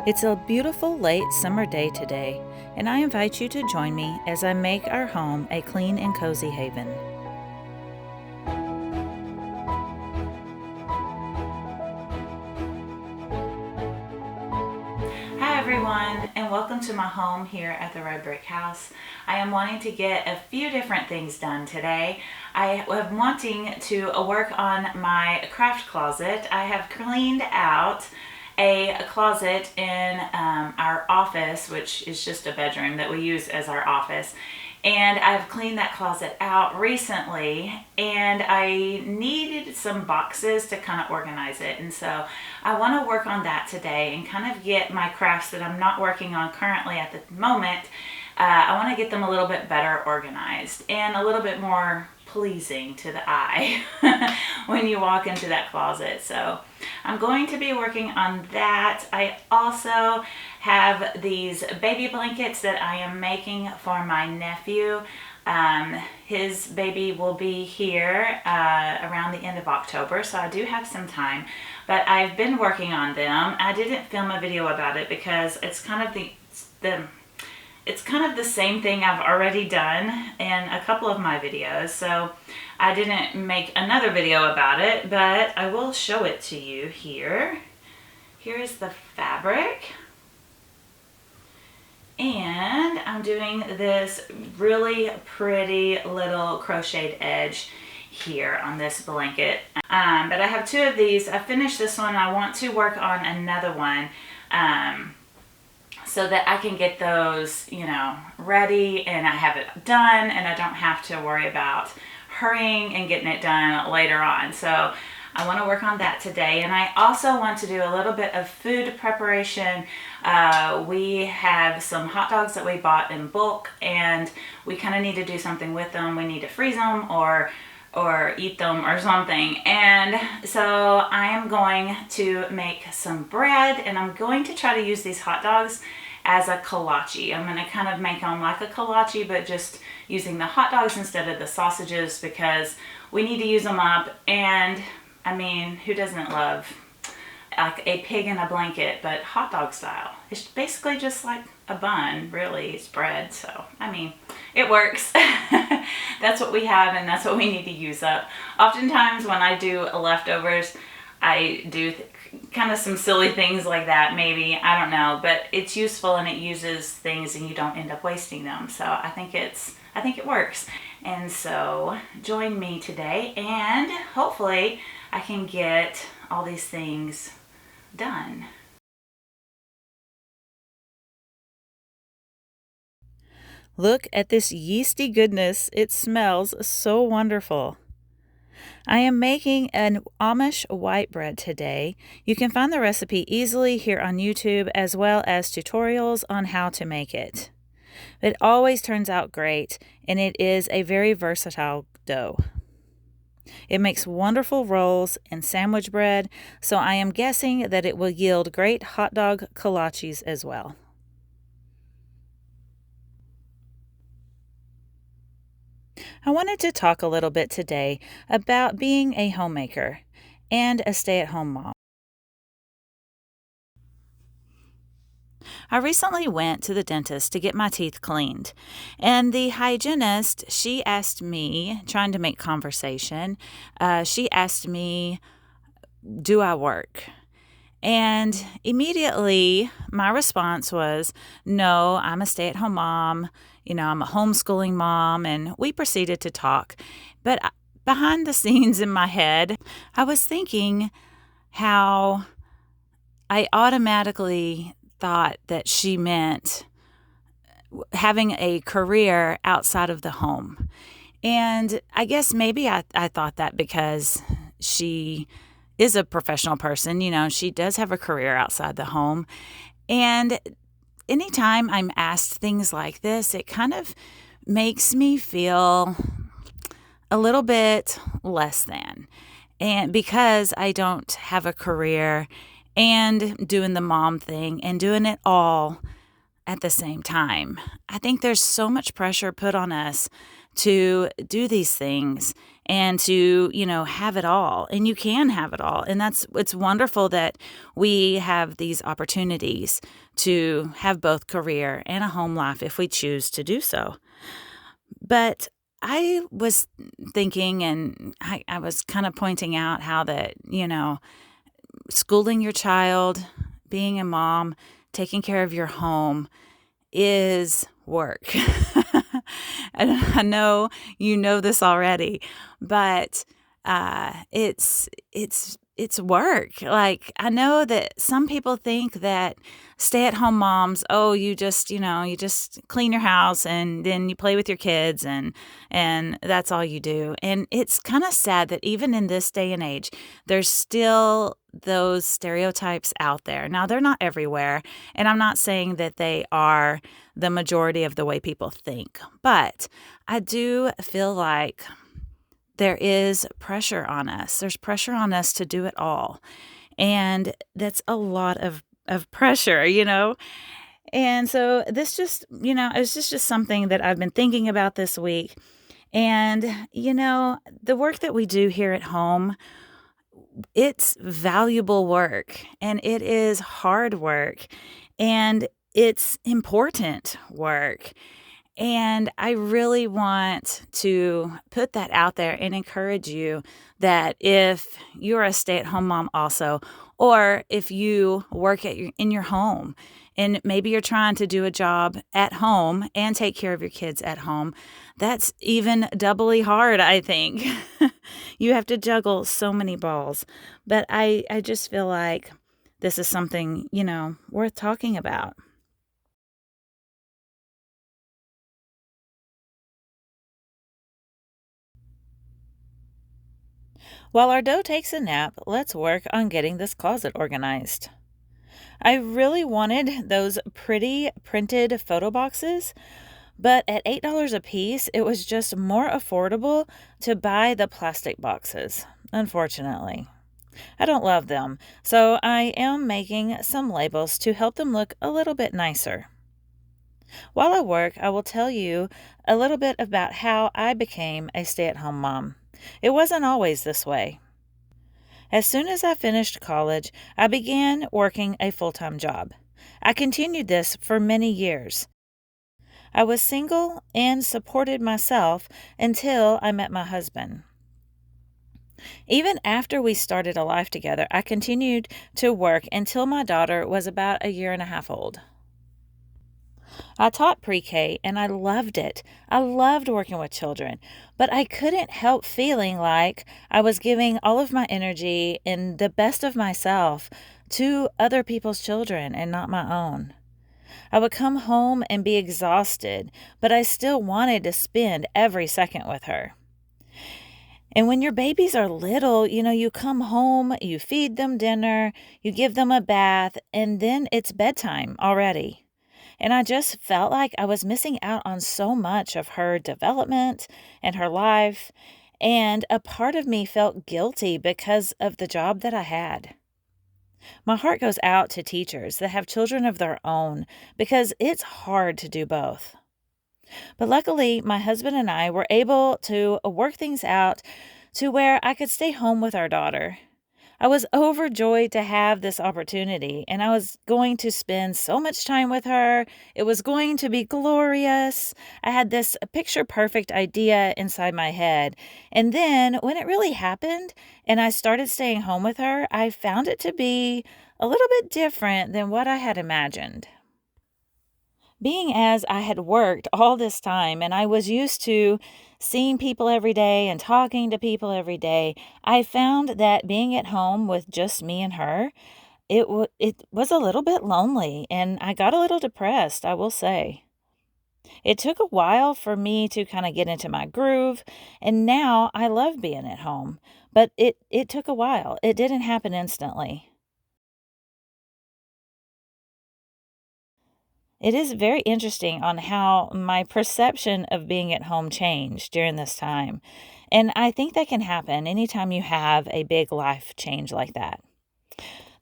It's a beautiful late summer day today, and I invite you to join me as I make our home a clean and cozy haven. Hi everyone, and welcome to my home here at the Red Brick House. I am wanting to get a few different things done today. I am wanting to work on my craft closet. I have cleaned out a closet in our office, which is just a bedroom that we use as our office. And I've cleaned that closet out recently, and I needed some boxes to kind of organize it. And so I want to work on that today and kind of get my crafts that I'm not working on currently at the moment. I want to get them a little bit better organized and a little bit more pleasing to the eye when you walk into that closet. So I'm going to be working on that. I also have these baby blankets that I am making for my nephew. His baby will be here around the end of October, so I do have some time, but I've been working on them. I didn't film a video about it because it's kind of the same thing I've already done in a couple of my videos, so I didn't make another video about it, but I will show it to you here. Here is the fabric, and I'm doing this really pretty little crocheted edge here on this blanket. But I have two of these. I finished this one. I want to work on another one. So that I can get those, ready and I have it done and I don't have to worry about hurrying and getting it done later on. So I want to work on that today. And I also want to do a little bit of food preparation. We have some hot dogs that we bought in bulk, and we kind of need to do something with them. We need to freeze them or eat them or something. And so I am going to make some bread, and I'm going to try to use these hot dogs as a kolache. I'm going to kind of make them like a kolache, but just using the hot dogs instead of the sausages, because we need to use them up. And I mean, who doesn't love like a pig in a blanket, but hot dog style? It's basically just like a bun, really. It's bread, so I mean, it works. That's what we have, and that's what we need to use up. Oftentimes when I do leftovers, I do kind of some silly things like that, maybe, I don't know, but it's useful and it uses things and you don't end up wasting them. So I think it works. And so join me today, and hopefully I can get all these things done. Look at this yeasty goodness. It smells so wonderful. I am making an Amish white bread today. You can find the recipe easily here on YouTube, as well as tutorials on how to make it. It always turns out great, and it is a very versatile dough. It makes wonderful rolls and sandwich bread, so I am guessing that it will yield great hot dog kolaches as well. I wanted to talk a little bit today about being a homemaker and a stay-at-home mom. I recently went to the dentist to get my teeth cleaned, and the hygienist, she asked me, trying to make conversation, she asked me, do I work? And immediately my response was, no, I'm a stay-at-home mom. I'm a homeschooling mom, and we proceeded to talk. But behind the scenes in my head, I was thinking how I automatically thought that she meant having a career outside of the home. And I guess maybe I thought that because she is a professional person, she does have a career outside the home. And anytime I'm asked things like this, it kind of makes me feel a little bit less than. And because I don't have a career and doing the mom thing and doing it all at the same time. I think there's so much pressure put on us to do these things and to, have it all. And you can have it all. And it's wonderful that we have these opportunities to have both career and a home life if we choose to do so. But I was thinking, and I was kind of pointing out how that, schooling your child, being a mom, taking care of your home is work. And I know you know this already, but it's work. Like, I know that some people think that stay-at-home moms, oh, you just clean your house and then you play with your kids and that's all you do. And it's kind of sad that even in this day and age, there's still those stereotypes out there. Now, they're not everywhere, and I'm not saying that they are the majority of the way people think, but I do feel like there is pressure on us. There's pressure on us to do it all. And that's a lot of pressure, And so this just, it's just something that I've been thinking about this week. And, the work that we do here at home, it's valuable work, and it is hard work, and it's important work. And I really want to put that out there and encourage you that if you're a stay-at-home mom also, or if you work in your home, and maybe you're trying to do a job at home and take care of your kids at home, that's even doubly hard, I think. You have to juggle so many balls. But I just feel like this is something, worth talking about. While our dough takes a nap, let's work on getting this closet organized. I really wanted those pretty printed photo boxes, but at $8 a piece, it was just more affordable to buy the plastic boxes, unfortunately. I don't love them, so I am making some labels to help them look a little bit nicer. While I work, I will tell you a little bit about how I became a stay-at-home mom. It wasn't always this way. As soon as I finished college, I began working a full-time job. I continued this for many years. I was single and supported myself until I met my husband. Even after we started a life together, I continued to work until my daughter was about a year and a half old. I taught pre-K and I loved it. I loved working with children, but I couldn't help feeling like I was giving all of my energy and the best of myself to other people's children and not my own. I would come home and be exhausted, but I still wanted to spend every second with her. And when your babies are little, you come home, you feed them dinner, you give them a bath, and then it's bedtime already. And I just felt like I was missing out on so much of her development and her life. And a part of me felt guilty because of the job that I had. My heart goes out to teachers that have children of their own because it's hard to do both. But luckily, my husband and I were able to work things out to where I could stay home with our daughter. I was overjoyed to have this opportunity, and I was going to spend so much time with her. It was going to be glorious. I had this picture-perfect idea inside my head. And then when it really happened and I started staying home with her, I found it to be a little bit different than what I had imagined. Being as I had worked all this time and I was used to seeing people every day and talking to people every day, I found that being at home with just me and her, it was a little bit lonely, and I got a little depressed, I will say. It took a while for me to kind of get into my groove, and now I love being at home, but it took a while. It didn't happen instantly. It is very interesting on how my perception of being at home changed during this time. And I think that can happen anytime you have a big life change like that.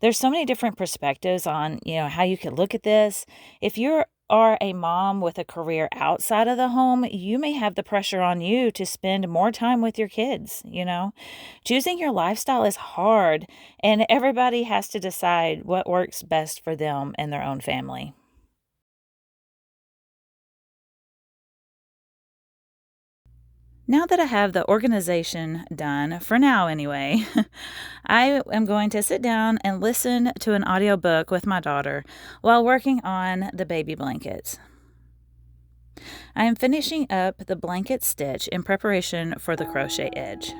There's so many different perspectives on, how you could look at this. If you're are a mom with a career outside of the home, you may have the pressure on you to spend more time with your kids, Choosing your lifestyle is hard, and everybody has to decide what works best for them and their own family. Now that I have the organization done, for now anyway, I am going to sit down and listen to an audiobook with my daughter while working on the baby blankets. I am finishing up the blanket stitch in preparation for the crochet edge.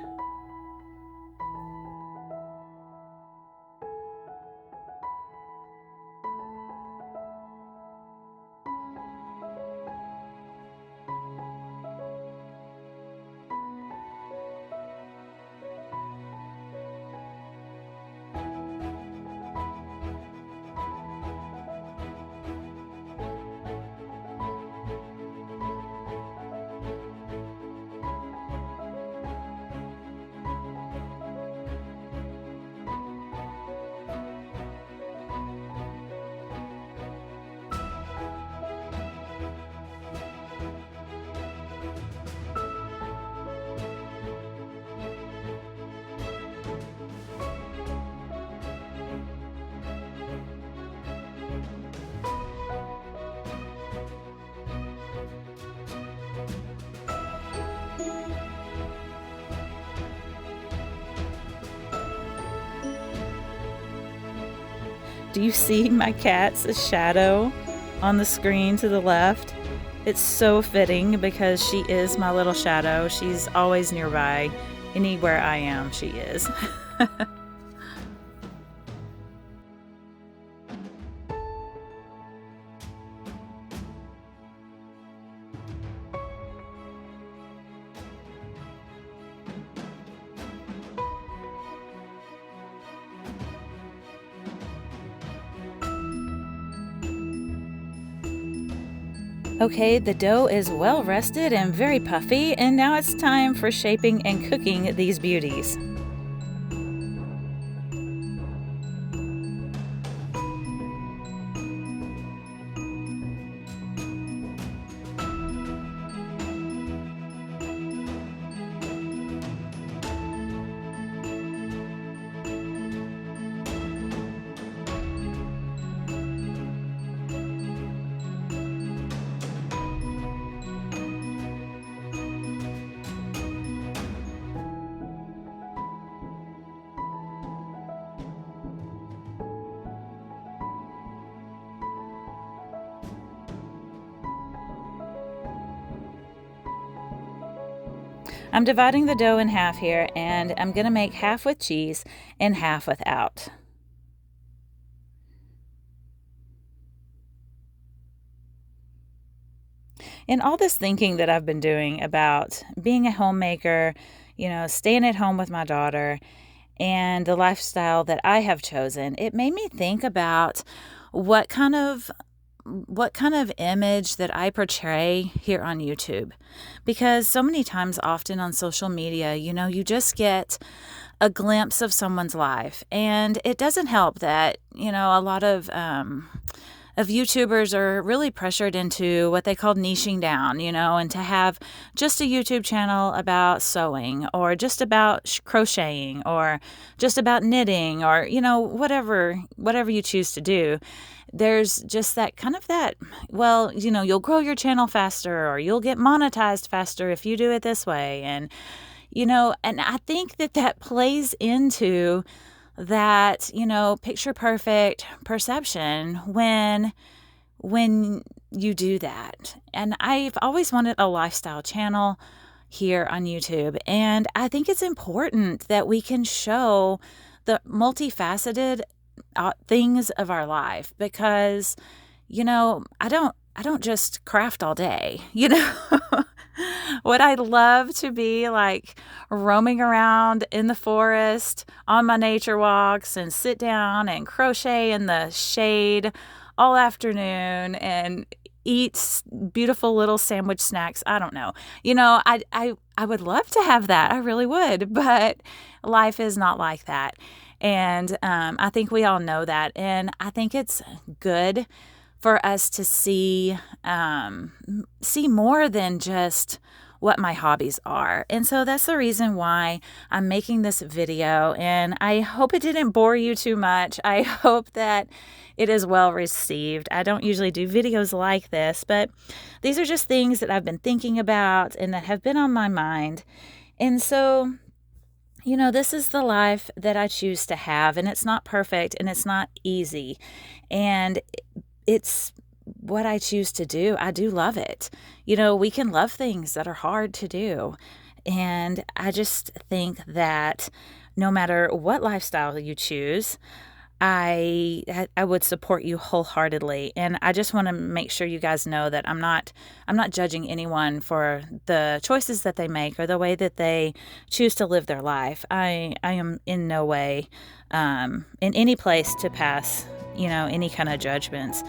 Do you see my cat's shadow on the screen to the left? It's so fitting because she is my little shadow. She's always nearby. Anywhere I am, she is. Okay, the dough is well rested and very puffy, and now it's time for shaping and cooking these beauties. I'm dividing the dough in half here, and I'm going to make half with cheese and half without. In all this thinking that I've been doing about being a homemaker, staying at home with my daughter, and the lifestyle that I have chosen, it made me think about what kind of image that I portray here on YouTube. Because so many times, often on social media, you just get a glimpse of someone's life. And it doesn't help that, a lot of YouTubers are really pressured into what they call niching down, and to have just a YouTube channel about sewing or just about crocheting or just about knitting or, whatever you choose to do. There's just you'll grow your channel faster or you'll get monetized faster if you do it this way. And, and I think that plays into that, picture perfect perception when you do that. And I've always wanted a lifestyle channel here on YouTube. And I think it's important that we can show the multifaceted things of our life because, I don't just craft all day, Would I love to be like roaming around in the forest on my nature walks and sit down and crochet in the shade all afternoon and eat beautiful little sandwich snacks? I don't know. I would love to have that. I really would. But life is not like that. And I think we all know that. And I think it's good for us to see more than just what my hobbies are. And so that's the reason why I'm making this video, and I hope it didn't bore you too much. I hope that it is well received. I don't usually do videos like this, but these are just things that I've been thinking about and that have been on my mind. And so, this is the life that I choose to have, and it's not perfect and it's not easy. And it's what I choose to do. I do love it. We can love things that are hard to do. And I just think that no matter what lifestyle you choose, I would support you wholeheartedly. And I just want to make sure you guys know that I'm not judging anyone for the choices that they make or the way that they choose to live their life. I am in no way in any place to pass, any kind of judgments.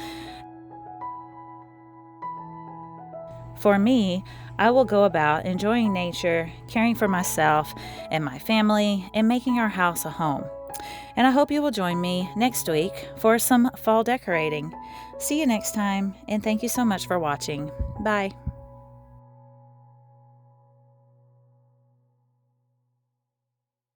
For me, I will go about enjoying nature, caring for myself and my family, and making our house a home. And I hope you will join me next week for some fall decorating. See you next time, and thank you so much for watching. Bye.